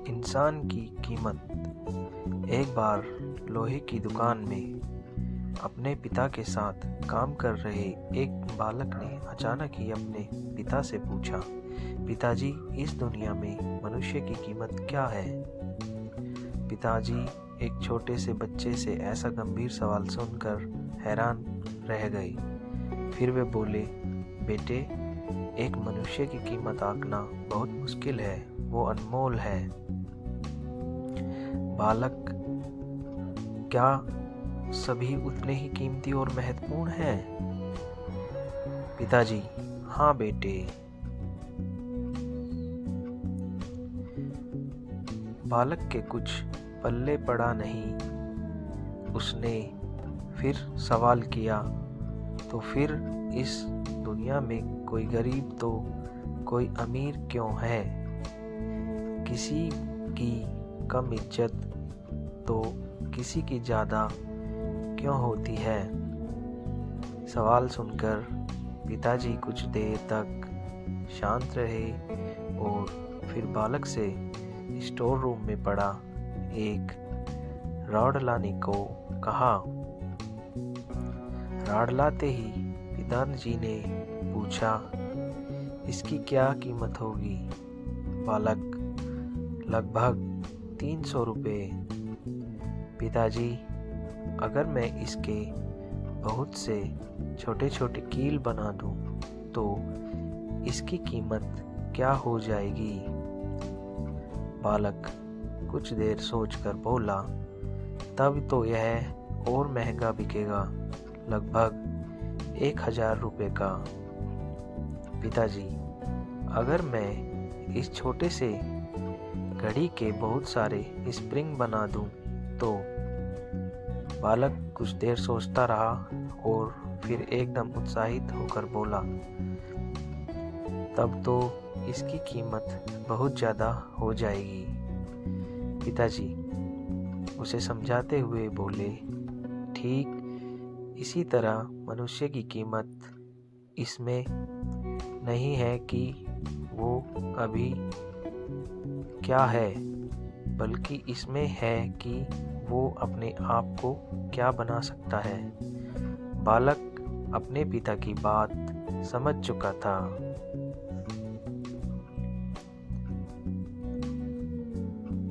इंसान की कीमत। एक बार लोहे की दुकान में अपने पिता के साथ काम कर रहे एक बालक ने अचानक ही अपने पिता से पूछा, पिताजी, इस दुनिया में मनुष्य की कीमत क्या है? पिताजी एक छोटे से बच्चे से ऐसा गंभीर सवाल सुनकर हैरान रह गए। फिर वे बोले, बेटे, एक मनुष्य की कीमत आंकना बहुत मुश्किल है, वो अनमोल है। बालक, क्या सभी उतने ही कीमती और महत्वपूर्ण हैं? पिताजी, हाँ बेटे। बालक के कुछ पल्ले पड़ा नहीं। उसने फिर सवाल किया, तो फिर इस दुनिया में कोई गरीब तो कोई अमीर क्यों है? किसी की कम इज्जत तो किसी की ज़्यादा क्यों होती है? सवाल सुनकर पिताजी कुछ देर तक शांत रहे और फिर बालक से स्टोर रूम में पड़ा एक रॉड लाने को कहा। रॉड लाते ही पिताजी ने पूछा, इसकी क्या कीमत होगी? बालक, लगभग 300 रुपये। पिताजी, अगर मैं इसके बहुत से छोटे छोटे कील बना दूं तो इसकी कीमत क्या हो जाएगी? बालक कुछ देर सोचकर बोला, तब तो यह और महंगा बिकेगा, लगभग 1000 रुपये का। पिताजी, अगर मैं इस छोटे से घड़ी के बहुत सारे स्प्रिंग बना दूं तो? बालक कुछ देर सोचता रहा और फिर एकदम उत्साहित होकर बोला, तब तो इसकी कीमत बहुत ज़्यादा हो जाएगी। पिताजी उसे समझाते हुए बोले, ठीक इसी तरह मनुष्य की कीमत इसमें नहीं है कि वो अभी क्या है, बल्कि इसमें है कि वो अपने आप को क्या बना सकता है। बालक अपने पिता की बात समझ चुका था।